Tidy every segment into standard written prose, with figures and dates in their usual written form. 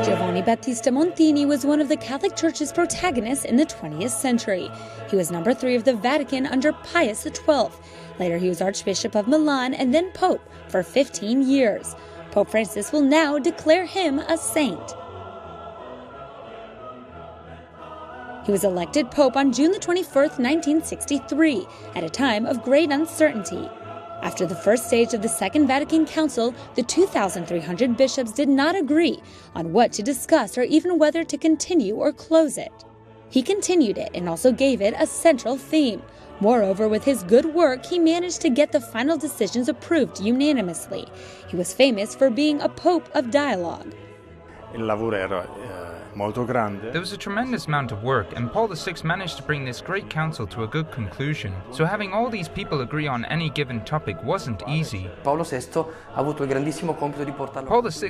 Giovanni Battista Montini was one of the Catholic Church's protagonists in the 20th century. He was number 3 of the Vatican under Pius XII. Later, he was Archbishop of Milan and then Pope for 15 years. Pope Francis will now declare him a saint. He was elected Pope on June 21, 1963, at a time of great uncertainty. After the first stage of the Second Vatican Council, the 2,300 bishops did not agree on what to discuss or even whether to continue or close it. He continued it and also gave it a central theme. Moreover, with his good work, he managed to get the final decisions approved unanimously. He was famous for being a pope of dialogue. There was a tremendous amount of work, and Paul VI managed to bring this great council to a good conclusion. So having all these people agree on any given topic wasn't easy. Paul VI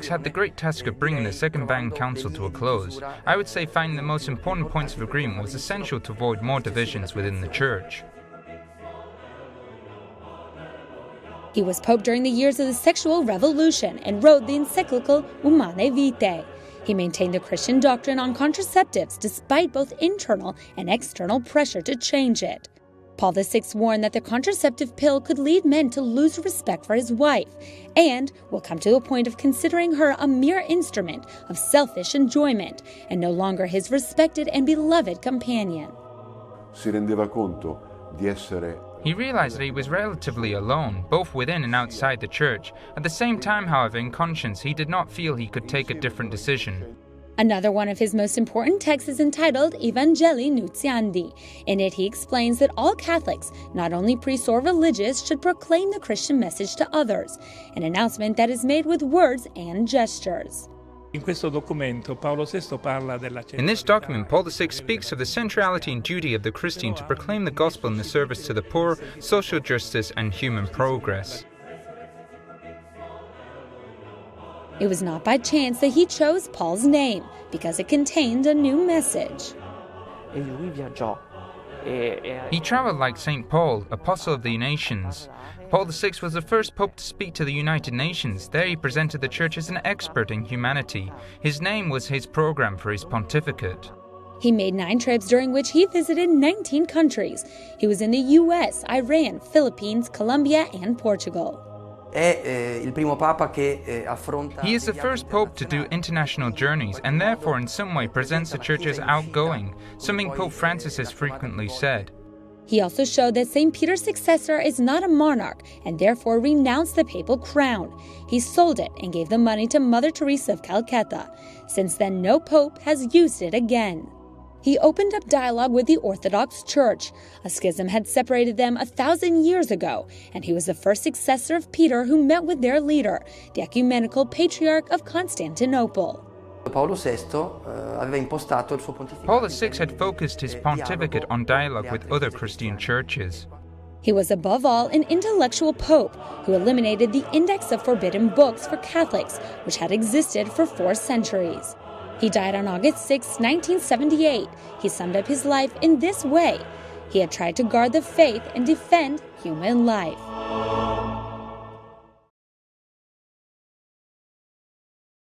had the great task of bringing the Second Vatican Council to a close. I would say finding the most important points of agreement was essential to avoid more divisions within the Church. He was Pope during the years of the sexual revolution and wrote the encyclical Humanae Vitae. He maintained the Christian doctrine on contraceptives despite both internal and external pressure to change it. Paul VI warned that the contraceptive pill could lead men to lose respect for his wife and will come to a point of considering her a mere instrument of selfish enjoyment and no longer his respected and beloved companion. He realized that he was relatively alone, both within and outside the Church. At the same time, however, in conscience, he did not feel he could take a different decision. Another one of his most important texts is entitled Evangelii Nuntiandi. In it, he explains that all Catholics, not only priests or religious, should proclaim the Christian message to others, an announcement that is made with words and gestures. In this document, Paul VI speaks of the centrality and duty of the Christian to proclaim the gospel in the service to the poor, social justice, and human progress. It was not by chance that he chose Paul's name, because it contained a new message. He traveled like St. Paul, apostle of the nations. Paul VI was the first pope to speak to the United Nations. There he presented the Church as an expert in humanity. His name was his program for his pontificate. He made 9 trips during which he visited 19 countries. He was in the US, Iran, Philippines, Colombia, and Portugal. He is the first pope to do international journeys and therefore in some way presents the Church as outgoing, something Pope Francis has frequently said. He also showed that St. Peter's successor is not a monarch and therefore renounced the papal crown. He sold it and gave the money to Mother Teresa of Calcutta. Since then, no pope has used it again. He opened up dialogue with the Orthodox Church. A schism had separated them 1,000 years ago, and he was the first successor of Peter who met with their leader, the ecumenical patriarch of Constantinople. Paul VI had focused his pontificate on dialogue with other Christian churches. He was above all an intellectual pope who eliminated the Index of Forbidden Books for Catholics, which had existed for 4 centuries. He died on August 6, 1978. He summed up his life in this way: he had tried to guard the faith and defend human life.